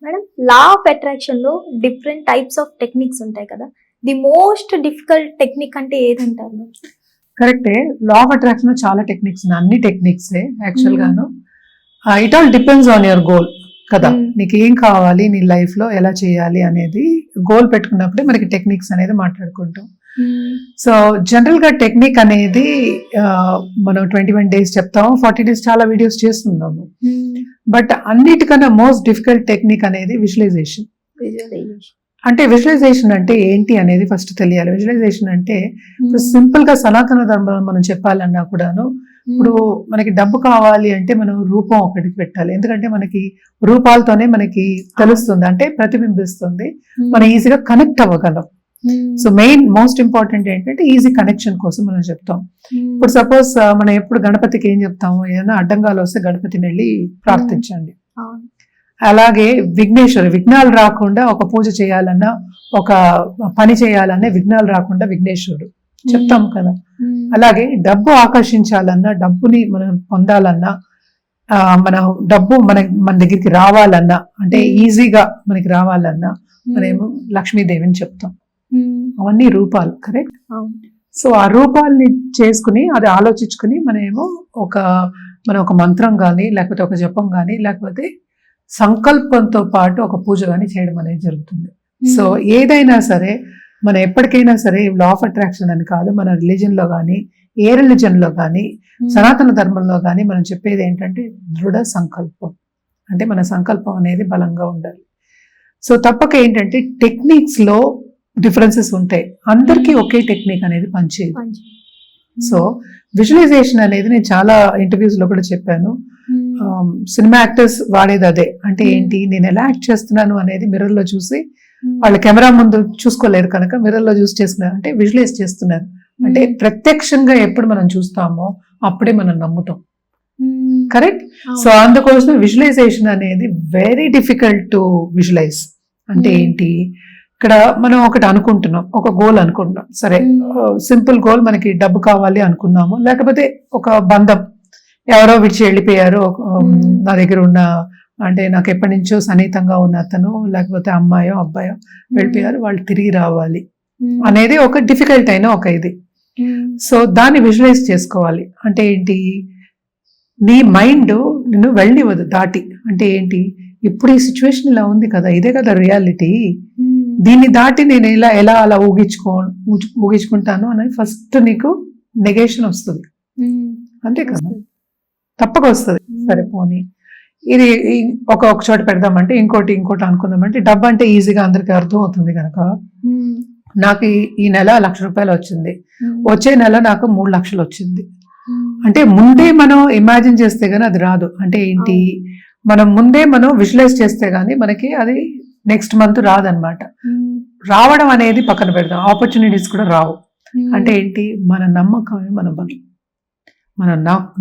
Madam, law of attraction లో different types of techniques ఉంటాయి కదా. ది మోస్ట్ డిఫికల్ట్ టెక్నిక్ అంటే ఏదంటారు మేడం? కరెక్టే. లా ఆఫ్ అట్రాక్షన్ చాలా టెక్నిక్స్, అన్ని టెక్నిక్స్ యాక్చువల్ గాను. It all depends on your goal కదా. నీకు ఏం కావాలి, నీ లైఫ్ లో ఎలా చేయాలి అనేది గోల్ పెట్టుకున్నప్పుడే మనకి టెక్నిక్స్ అనేది మాట్లాడుకుంటాం. సో జనరల్ గా టెక్నిక్ అనేది మనం 21 days చెప్తాము, 40 days చాలా వీడియోస్ చేస్తున్నాము. బట్ అన్నిటికన్నా మోస్ట్ డిఫికల్ట్ టెక్నిక్ అనేది విజువలైజేషన్. అంటే విజువలైజేషన్ అంటే ఏంటి అనేది ఫస్ట్ తెలియాలి. విజువలైజేషన్ అంటే సింపుల్ గా సనాతన ధర్మం మనం చెప్పాలన్నా కూడాను, ఇప్పుడు మనకి డబ్బు కావాలి అంటే మనం రూపం ఒకటికి పెట్టాలి. ఎందుకంటే మనకి రూపాలతోనే మనకి తెలుస్తుంది, అంటే ప్రతిబింబిస్తుంది, మనం ఈజీగా కనెక్ట్ అవ్వగలం. సో మెయిన్ మోస్ట్ ఇంపార్టెంట్ ఏంటంటే ఈజీ కనెక్షన్ కోసం మనం చెప్తాం. ఇప్పుడు సపోజ్ మనం ఎప్పుడు గణపతికి ఏం చెప్తాము, ఏదైనా అడ్డంగాలు వస్తే గణపతిని వెళ్ళి ప్రార్థించండి. అలాగే విఘ్నేశ్వరు, విఘ్నాలు రాకుండా ఒక పూజ చేయాలన్నా, ఒక పని చేయాలన్నా విఘ్నాలు రాకుండా విఘ్నేశ్వరుడు చెప్తాం కదా. అలాగే డబ్బు ఆకర్షించాలన్నా, డబ్బుని మనం పొందాలన్నా, మన డబ్బు మన దగ్గరికి రావాలన్నా, అంటే ఈజీగా మనకి రావాలన్నా మనమేమో లక్ష్మీదేవిని చెప్తాం. అవన్నీ రూపాలు, కరెక్ట్. సో ఆ రూపాలని చేసుకుని అది ఆలోచించుకుని మనం ఒక మంత్రం కానీ, లేకపోతే ఒక జపం కానీ, లేకపోతే సంకల్పంతో పాటు ఒక పూజ కానీ చేయడం అనేది జరుగుతుంది. సో ఏదైనా సరే మనం ఎప్పటికైనా సరే లా ఆఫ్ అట్రాక్షన్ అని కాదు, మన రిలీజన్ లో కానీ, ఏ రిలీజన్ లో కానీ, సనాతన ధర్మంలో కానీ మనం చెప్పేది ఏంటంటే దృఢ సంకల్పం. అంటే మన సంకల్పం అనేది బలంగా ఉండాలి. సో తప్పక ఏంటంటే టెక్నిక్స్ లో డిఫరెన్సెస్ ఉంటాయి, అందరికీ ఒకే టెక్నిక్ అనేది పనిచేయదు. సో విజువలైజేషన్ అనేది నేను చాలా ఇంటర్వ్యూస్ లో కూడా చెప్పాను. సినిమా యాక్టర్స్ వాడేది అదే. అంటే ఏంటి, నేను ఎలా యాక్ట్ చేస్తున్నాను అనేది మిర్రర్ లో చూసి, వాళ్ళ కెమెరా ముందు చూసుకోలేరు కనుక మిర్రర్ లో చూసి చేస్తున్నారు, అంటే విజువలైజ్ చేస్తున్నారు. అంటే ప్రత్యక్షంగా ఎప్పుడు మనం చూస్తామో అప్పుడే మనం నమ్ముతాం, కరెక్ట్. సో అందుకోసం విజువలైజేషన్ అనేది వెరీ డిఫికల్ట్ టు విజువలైజ్. అంటే ఏంటి, ఇక్కడ మనం ఒకటి అనుకుంటున్నాం, ఒక గోల్ అనుకుంటున్నాం, సరే సింపుల్ గోల్, మనకి డబ్బు కావాలి అనుకున్నాము, లేకపోతే ఒక బంధం, ఎవరో విడిచి వెళ్ళిపోయారు, నా దగ్గర ఉన్న, అంటే నాకు ఎప్పటి నుంచో సన్నిహితంగా ఉన్న అతను, లేకపోతే అమ్మాయో అబ్బాయో వెళ్ళిపోయారు, వాళ్ళు తిరిగి రావాలి అనేది ఒక డిఫికల్ట్ అయిన ఒక ఇది. సో దాన్ని విజువలైజ్ చేసుకోవాలి. అంటే ఏంటి, నీ మైండ్ నిన్ను వెళ్ళనివ్వదు దాటి. అంటే ఏంటి, ఇప్పుడు ఈ సిచ్యువేషన్ ఇలా ఉంది కదా, ఇదే కదా రియాలిటీ, దీన్ని దాటి నేను ఎలా అలా ఊగించుకుంటాను అనేది ఫస్ట్ నీకు నెగేషన్ వస్తుంది, అంతే కదా, తప్పక వస్తుంది. సరే పోనీ ఇది ఒక చోట పెడదామంటే ఇంకోటి అనుకుందామంటే, డబ్బు అంటే ఈజీగా అందరికి అర్థం అవుతుంది కనుక, నాకు ఈ నెల 1,00,000 రూపాయలు వచ్చింది, వచ్చే నెల నాకు 3 లక్షలు వచ్చింది. అంటే ముందే మనం ఇమాజిన్ చేస్తే గానీ అది రాదు. అంటే ఏంటి, మనం ముందే విజువలైజ్ చేస్తే గానీ మనకి అది నెక్స్ట్ మంత్ రాదనమాట. రావడం అనేది పక్కన పెడదాం, ఆపర్చునిటీస్ కూడా రావు. అంటే ఏంటి, మన నమ్మకమే మన బలం, మన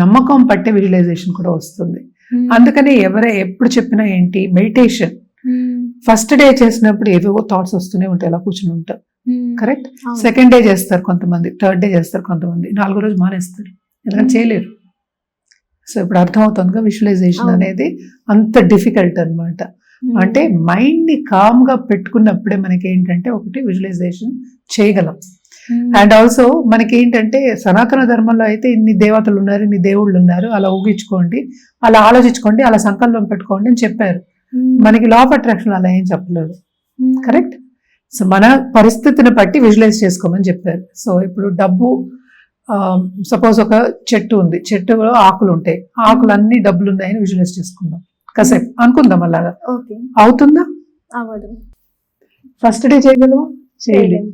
నమ్మకం పట్టే విజువలైజేషన్ కూడా వస్తుంది. అందుకని ఎప్పుడు చెప్పినా ఏంటి, మెడిటేషన్ ఫస్ట్ డే చేసినప్పుడు ఏవేవో థాట్స్ వస్తూనే ఉంటాయి, అలా కూర్చుని ఉంటారు, కరెక్ట్. సెకండ్ డే చేస్తారు కొంతమంది, థర్డ్ డే చేస్తారు కొంతమంది, 4వ రోజు మానేస్తారు, ఎందుకంటే చేయలేరు. సో ఇప్పుడు అర్థమవుతుందిగా విజువలైజేషన్ అనేది అంత డిఫికల్ట్ అన్నమాట. అంటే మైండ్ ని కామ్ గా పెట్టుకున్నప్పుడే మనకి ఏంటంటే ఒకటి విజువలైజేషన్ చేయగలం. అండ్ ఆల్సో మనకి ఏంటంటే సనాతన ధర్మంలో అయితే ఇన్ని దేవతలు ఉన్నారు, ఇన్ని దేవుళ్ళు ఉన్నారు, అలా ఊగించుకోండి, అలా ఆలోచించుకోండి, అలా సంకల్పం పెట్టుకోండి అని చెప్పారు. మనకి లా ఆఫ్ అట్రాక్షన్ అలా ఏం చెప్పలేదు, కరెక్ట్. సో మన పరిస్థితిని బట్టి విజువలైజ్ చేసుకోమని చెప్పారు. సో ఇప్పుడు డబ్బు, సపోజ్ ఒక చెట్టు ఉంది, చెట్టులో ఆకులు ఉంటాయి, ఆకులన్నీ డబ్బులు ఉన్నాయని విజువలైజ్ చేసుకుందాం, కాసేపు అనుకుందాం, అలాగా అవుతుందా? ఫస్ట్ డే చేయగలవా? చేయలేము.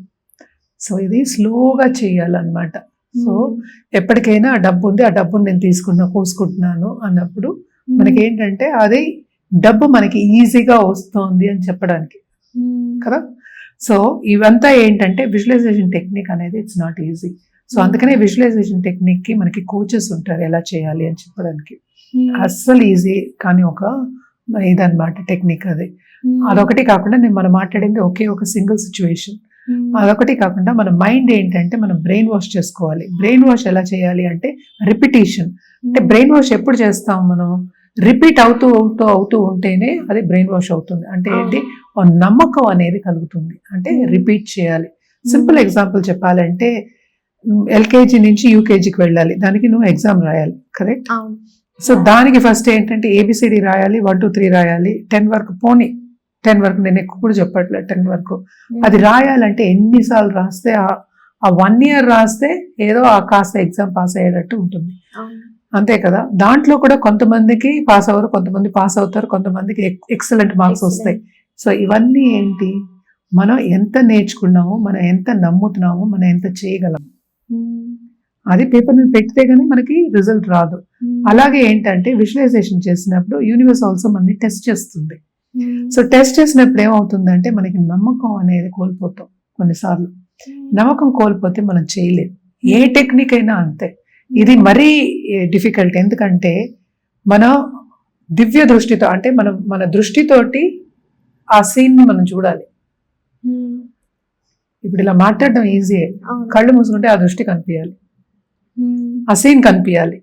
సో ఇది స్లోగా చేయాలన్నమాట. సో ఎప్పటికైనా ఆ డబ్బు ఉంది, ఆ డబ్బుని నేను కోసుకుంటున్నాను అన్నప్పుడు మనకి ఏంటంటే అది డబ్బు మనకి ఈజీగా వస్తుంది అని చెప్పడానికి కదా. సో ఇవంతా ఏంటంటే విజువలైజేషన్ టెక్నిక్ అనేది ఇట్స్ నాట్ ఈజీ. సో అందుకనే విజువలైజేషన్ టెక్నిక్ కి మనకి కోచెస్ ఉంటారు ఎలా చేయాలి అని చెప్పడానికి. అస్సలు ఈజీ కానీ ఒక ఇదన్నమాట టెక్నిక్ అది. అదొకటి కాకుండా మనం మాట్లాడింది ఒక సింగిల్ సిచ్యువేషన్. అదొకటి కాకుండా మన మైండ్ ఏంటంటే మనం బ్రెయిన్ వాష్ చేసుకోవాలి. బ్రెయిన్ వాష్ ఎలా చేయాలి అంటే రిపిటేషన్. అంటే బ్రెయిన్ వాష్ ఎప్పుడు చేస్తాం మనం? రిపీట్ అవుతూ ఉంటేనే అది బ్రెయిన్ వాష్ అవుతుంది. అంటే ఏంటి, ఒక నమ్మకం అనేది కలుగుతుంది. అంటే రిపీట్ చేయాలి. సింపుల్ ఎగ్జాంపుల్ చెప్పాలంటే ఎల్కేజీ నుంచి యూకేజీకి వెళ్ళాలి, దానికి నువ్వు ఎగ్జామ్ రాయాలి, కరెక్ట్? సో దానికి ఫస్ట్ ఏంటంటే ఏబిసిడి రాయాలి, 1 2 3 రాయాలి, 10 వరకు పోనీ, 10 వరకు నేను ఎక్కువ కూడా చెప్పట్లేదు, 10 వరకు అది రాయాలంటే ఎన్నిసార్లు రాస్తే ఆ 1 year రాస్తే ఏదో ఆ కాస్త ఎగ్జామ్ పాస్ అయ్యేటట్టు ఉంటుంది, అంతే కదా? దాంట్లో కూడా కొంతమందికి పాస్ అవ్వరు, కొంతమంది పాస్ అవుతారు, కొంతమందికి ఎక్సలెంట్ మార్క్స్ వస్తాయి. సో ఇవన్నీ ఏంటి, మనం ఎంత నేర్చుకున్నాము, మనం ఎంత నమ్ముతున్నాము, మనం ఎంత చేయగలము, అది పేపర్ మీద పెడితే గానీ మనకి రిజల్ట్ రాదు. అలాగే ఏంటంటే విజువలైజేషన్ చేసినప్పుడు యూనివర్స్ ఆల్సో మనని టెస్ట్ చేస్తుంది. సో టెస్ట్ చేసినప్పుడు ఏమవుతుందంటే మనకి నమ్మకం అనేది కోల్పోతాం. కొన్నిసార్లు నమ్మకం కోల్పోతే మనం చేయలేం. ఏ టెక్నిక్ అయినా అంతే. ఇది మరీ డిఫికల్ట్, ఎందుకంటే మనం దివ్య దృష్టితో, అంటే మన దృష్టితోటి ఆ సీన్ ని మనం చూడాలి. ఇప్పుడు ఇలా మాట్లాడడం ఈజీయే, కళ్ళు మూసుకుంటే ఆ దృష్టి కనిపించాలి, ఆ సీన్ కనిపించాలి.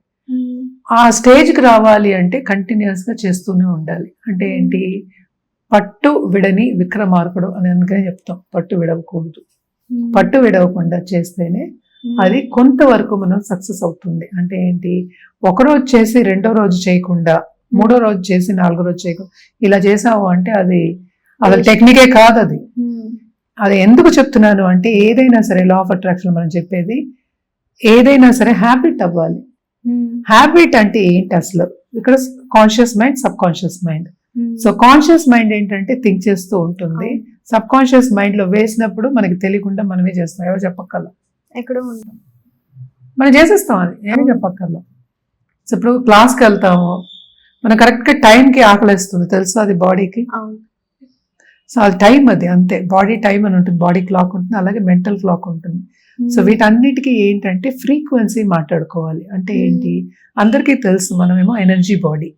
ఆ స్టేజ్కి రావాలి అంటే కంటిన్యూస్ గా చేస్తూనే ఉండాలి. అంటే ఏంటి, పట్టు విడని విక్రమార్కుడు అని అందుకనే చెప్తాం, పట్టు విడవకూడదు. పట్టు విడవకుండా చేస్తేనే అది కొంతవరకు మనం సక్సెస్ అవుతుంది. అంటే ఏంటి, ఒకరోజు చేసి 2వ రోజు చేయకుండా, 3వ రోజు చేసి 4వ రోజు చేయకుండా ఇలా చేసావు అంటే అది అసలు టెక్నికే కాదు. అది ఎందుకు చెప్తున్నాను అంటే, ఏదైనా సరే లా ఆఫ్ అట్రాక్షన్ మనం చెప్పేది ఏదైనా సరే హ్యాబిట్ అవ్వాలి. హ్యాబిట్ అంటే ఏంటి అసలు, ఇక్కడ conscious mind, sub conscious mind. So conscious mind ఏంటంటే థింక్ చేస్తూ ఉంటుంది, సబ్ కాన్షియస్ మైండ్ లో వేసినప్పుడు మనకి తెలియకుండా మనమే చేస్తాం, ఎవరు చెప్పక్కర్లా, ఎక్కడో ఉంటాం, మనం చేసేస్తాం, అది ఏమీ చెప్పక్కర్లా. సో ఇప్పుడు క్లాస్కి వెళ్తాము, మనం కరెక్ట్గా టైంకి ఆకలిస్తుంది తెలుసు, అది బాడీకి. సో అది టైం, అది అంతే, బాడీ టైం అని ఉంటుంది, బాడీ క్లాక్ ఉంటుంది, అలాగే మెంటల్ క్లాక్ ఉంటుంది. సో వీటన్నిటికీ ఏంటంటే ఫ్రీక్వెన్సీ మాట్లాడుకోవాలి. అంటే ఏంటి, అందరికీ తెలుసు మనమేమో ఎనర్జీ బాడీ,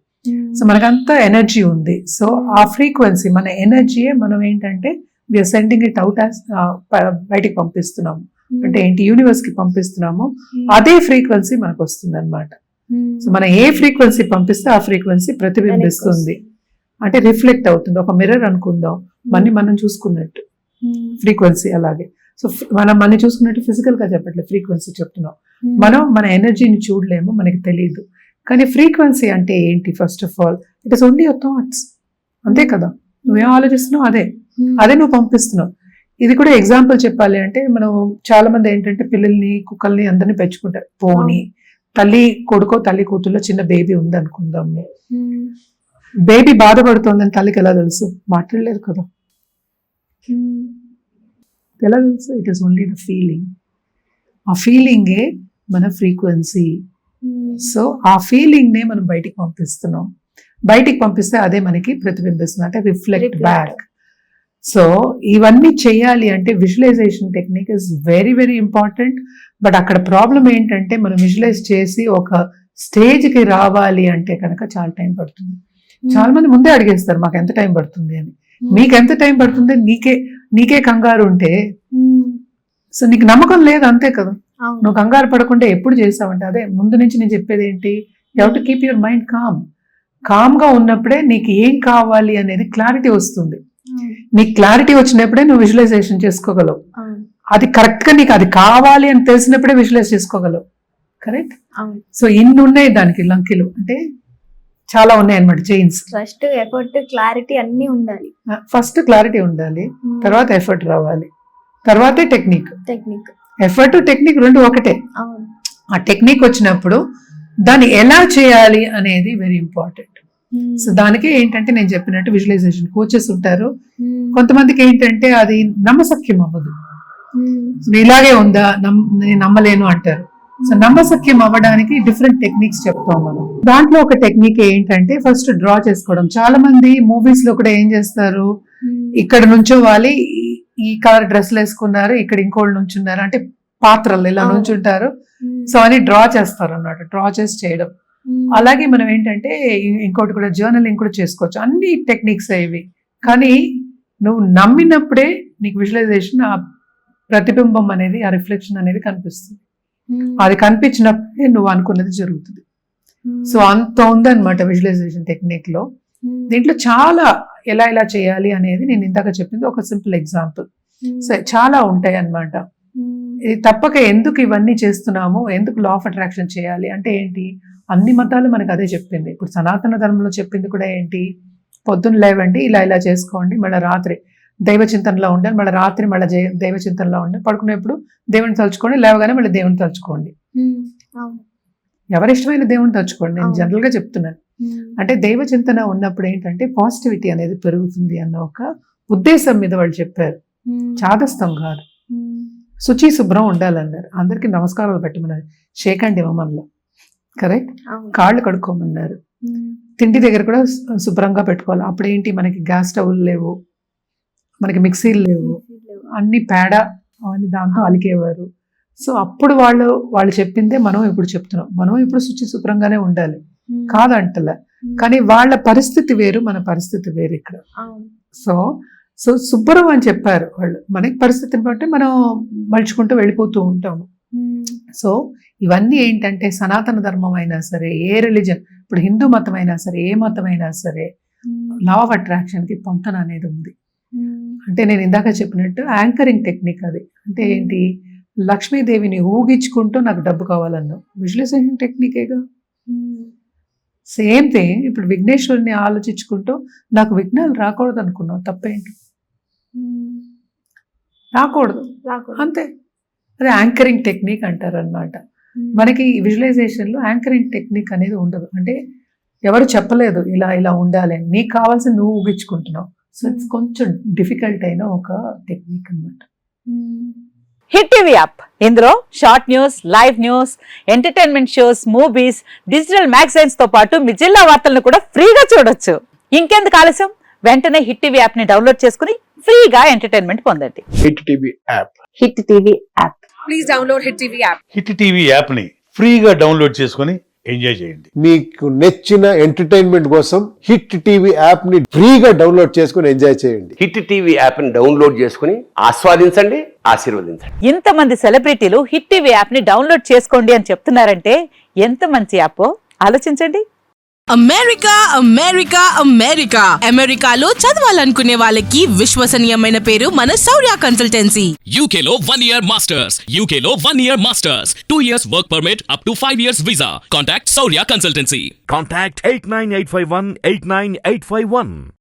సో మనకంతా ఎనర్జీ ఉంది. సో ఆ ఫ్రీక్వెన్సీ, మన ఎనర్జీయే మనం ఏంటంటే we're sending it out as, బయటికి పంపిస్తున్నాము. అంటే ఏంటి, యూనివర్స్ కి పంపిస్తున్నాము, అదే ఫ్రీక్వెన్సీ మనకు వస్తుంది అనమాట. సో మనం ఏ ఫ్రీక్వెన్సీ పంపిస్తే ఆ ఫ్రీక్వెన్సీ ప్రతిబింబిస్తుంది, అంటే రిఫ్లెక్ట్ అవుతుంది. ఒక మిర్రర్ అనుకుందాం, మనం చూసుకున్నట్టు ఫ్రీక్వెన్సీ. అలాగే సో మనం చూసుకున్నట్టు ఫిజికల్ గా చెప్పట్లేదు, ఫ్రీక్వెన్సీ చెప్తున్నాం. మనం మన ఎనర్జీని చూడలేము, మనకి తెలియదు. కానీ ఫ్రీక్వెన్సీ అంటే ఏంటి, first of all it is only your thoughts, అంతే కదా? నువ్వేం ఆలోచిస్తున్నావు అదే నువ్వు పంపిస్తున్నావు. ఇది కూడా ఎగ్జాంపుల్ చెప్పాలి అంటే, మనం చాలా మంది ఏంటంటే పిల్లల్ని, కుక్కల్ని అందరినీ పెంచుకుంటారు. పోనీ తల్లి కొడుకో తల్లి కూతుర్లో చిన్న బేబీ ఉంది అనుకుందాము, బేబీ బాధపడుతోందని తల్లికి ఎలా తెలుసు? మాట్లాడలేరు కదా, ఎలా తెలుసు? It is only the feeling. ఆ ఫీలింగే మన ఫ్రీక్వెన్సీ. సో ఆ ఫీలింగ్ నే మనం బయటికి పంపిస్తున్నాం, బయటికి పంపిస్తే అదే మనకి ప్రతిబింబిస్తుంది, అంటే రిఫ్లెక్ట్ బ్యాక్. సో ఇవన్నీ చేయాలి అంటే visualisation technique is very very important. But అక్కడ ప్రాబ్లం ఏంటంటే, మనం విజువలైజ్ చేసి ఒక స్టేజ్కి రావాలి అంటే కనుక చాలా టైం పడుతుంది. చాలా మంది ముందే అడిగేస్తారు మాకు ఎంత టైం పడుతుంది అని. మీకు ఎంత టైం పడుతుంది, నీకే కంగారు ఉంటే, సో నీకు నమ్మకం లేదు, అంతే కదా? నువ్వు కంగారు పడకుండా ఎప్పుడు చేసావంటే, అదే ముందు నుంచి నేను చెప్పేది ఏంటి, you have to keep your mind calm గా ఉన్నప్పుడే నీకు ఏం కావాలి అనేది క్లారిటీ వస్తుంది. నీకు క్లారిటీ వచ్చినప్పుడే నువ్వు విజువలైజేషన్ చేసుకోగలవు. అది కరెక్ట్ గా నీకు అది కావాలి అని తెలిసినప్పుడే విజువలైజ్ చేసుకోగలవు, కరెక్ట్? సో ఇన్ని ఉన్నాయి దానికి లంకిలు, అంటే చాలా ఉన్నాయి అన్నమాట, చైన్స్. ఫస్ట్ ఎఫర్ట్, క్లారిటీ అన్ని ఉండాలి. ఫస్ట్ క్లారిటీ ఉండాలి, తర్వాత ఎఫర్ట్ రావాలి, తర్వాతే టెక్నిక్. ఎఫర్ట్ టెక్నిక్ రెండు ఒకటే. ఆ టెక్నిక్ వచ్చినప్పుడు దాన్ని ఎలా చేయాలి అనేది వెరీ ఇంపార్టెంట్. సో దానికి ఏంటంటే నేను చెప్పినట్టు విజువలైజేషన్ కోచెస్ ఉంటారు. కొంతమందికి ఏంటంటే అది నమ్మసక్యం అవ్వదు, ఇలాగే ఉందా, నేను నమ్మలేను అంటారు. సో నమ్మసక్యం అవ్వడానికి డిఫరెంట్ టెక్నిక్స్ చెప్తాం మనం. దాంట్లో ఒక టెక్నిక్ ఏంటంటే ఫస్ట్ డ్రా చేసుకోవడం. చాలా మంది మూవీస్ లో కూడా ఏం చేస్తారు, ఇక్కడ నుంచోవాలి, ఈ కలర్ డ్రెస్లు వేసుకున్నారు, ఇక్కడ ఇంకోళ్ళు నుంచున్నారు, అంటే పాత్రలు ఇలా నుంచుంటారు. సో అని డ్రా చేస్తారు అన్నమాట, డ్రా చేసి చేయడం. అలాగే మనం ఏంటంటే ఇంకోటి కూడా జర్నలింగ్ కూడా చేసుకోవచ్చు. అన్ని టెక్నిక్స్ ఇవి. కానీ నువ్వు నమ్మినప్పుడే నీకు విజువలైజేషన్, ఆ ప్రతిబింబం అనేది, ఆ రిఫ్లెక్షన్ అనేది కనిపిస్తుంది. అది కనిపించినప్పుడే నువ్వు అనుకున్నది జరుగుతుంది. సో అంత ఉందన్నమాట విజువలైజేషన్ టెక్నిక్ లో. దీంట్లో చాలా ఎలా చేయాలి అనేది నేను ఇందాక చెప్పింది ఒక సింపుల్ ఎగ్జాంపుల్. సో చాలా ఉంటాయి అన్నమాట. ఇది తప్పక ఎందుకు ఇవన్నీ చేస్తున్నాము, ఎందుకు లా ఆఫ్ అట్రాక్షన్ చేయాలి అంటే ఏంటి, అన్ని మతాలు మనకు అదే చెప్పింది. ఇప్పుడు సనాతన ధర్మంలో చెప్పింది కూడా ఏంటి, పొద్దున్న లేవండి, ఇలా చేసుకోండి, మళ్ళీ రాత్రి దైవ చింతనలో ఉండాలి, మళ్ళీ రాత్రి మళ్ళీ దైవ చింతనలో ఉండాలి, పడుకునేప్పుడు దేవుని తలుచుకోండి, లేవగానే మళ్ళీ దేవుని తలుచుకోండి. ఎవరిష్టమైన దేవుని తలుచుకోండి, నేను జనరల్ గా చెప్తున్నాను. అంటే దైవ చింతన ఉన్నప్పుడు ఏంటంటే పాజిటివిటీ అనేది పెరుగుతుంది అన్న ఒక ఉద్దేశం మీద వాళ్ళు చెప్పారు. చాదస్తం కాదు. శుచి శుభ్రం ఉండాలన్నారు, అందరికి నమస్కారాలు పెట్టమన్నారు, షేక్ హ్యాండ్ ఇవ్వమన్నారు, కరెక్ట్, కాళ్ళు కడుక్కోమన్నారు, తిండి దగ్గర కూడా శుభ్రంగా పెట్టుకోవాలి. అప్పుడు ఏంటి, మనకి గ్యాస్ స్టవ్లు లేవు, మనకి మిక్సీలు లేవు, అన్ని పేడ అవన్నీ దాంతో అలికేవారు. సో అప్పుడు వాళ్ళు చెప్పిందే మనం ఇప్పుడు చెప్తున్నాం. మనం ఇప్పుడు శుచి శుభ్రంగానే ఉండాలి కాదంటలే, కానీ వాళ్ళ పరిస్థితి వేరు, మన పరిస్థితి వేరు ఇక్కడ. సో శుభ్రం అని చెప్పారు వాళ్ళు, మనకి పరిస్థితిని బట్టి మనం మలుచుకుంటూ వెళ్ళిపోతూ ఉంటాము. సో ఇవన్నీ ఏంటంటే సనాతన ధర్మం అయినా సరే, ఏ రిలీజన్, ఇప్పుడు హిందూ మతం అయినా సరే, ఏ మతం అయినా సరే, లా ఆఫ్ అట్రాక్షన్ కి పొంతన అనేది ఉంది. అంటే నేను ఇందాక చెప్పినట్టు యాంకరింగ్ టెక్నిక్ అది. అంటే ఏంటి, లక్ష్మీదేవిని ఊగించుకుంటూ నాకు డబ్బు కావాలన్నావు, విజువలైజేషన్ టెక్నికేగా. సేమ్ థింగ్, ఇప్పుడు విఘ్నేశ్వరుని ఆలోచించుకుంటూ నాకు విఘ్నాలు రాకూడదు అనుకున్నావు, తప్పేంటి, రాకూడదు అంతే. అదే యాంకరింగ్ టెక్నిక్ అంటారు అనమాట. మనకి విజువలైజేషన్ లో యాంకరింగ్ టెక్నిక్ అనేది ఉండదు. అంటే ఎవరు చెప్పలేదు ఇలా ఉండాలి అని, నీకు కావాల్సి నువ్వు ఊగించుకుంటున్నావు. సో ఇట్స్ కొంచెం డిఫికల్ట్ అయిన ఒక టెక్నిక్ అనమాట. హిట్ టీవీ యాప్, ఇందులో short news, live news, entertainment shows, movies, digital magazines తో పాటు మీ జిల్లా వార్తలను కూడా ఫ్రీగా చూడొచ్చు. ఇంకెందుకు ఆలస్యం, వెంటనే హిట్ టీవీ యాప్ ని డౌన్లోడ్ చేసుకుని ఫ్రీగా ఎంటర్టైన్మెంట్ పొందండి. Hit TV app. Hit TV app. Please download hit TV app. Hit TV app ని ఫ్రీగా డౌన్లోడ్ చేసుకొని ఎంజాయ్ చేయండి. మీకు నచ్చిన ఎంటర్టైన్మెంట్ కోసం హిట్ టీవీ యాప్ ని ఫ్రీగా డౌన్లోడ్ చేసుకొని ఎంజాయ్ చేయండి. హిట్ టీవీ యాప్ ని డౌన్లోడ్ చేసుకుని ఆస్వాదించండి, ఆశీర్వదించండి. ఇంతమంది సెలబ్రిటీలు హిట్ టీవీ యాప్ ని డౌన్లోడ్ చేసుకోండి అని చెప్తున్నారంటే ఎంత మంచి యాప్ ఆలోచించండి. అమెరికా అమెరికాలో చదవాలనుకునే వాళ్ళకి విశ్వసనీయమైన పేరు మన శౌర్య కన్సల్టెన్సీ. UK లో 1 year masters, 2 years work permit up to 5 years visa. Contact Saurya Consultancy. Contact 89851 89851.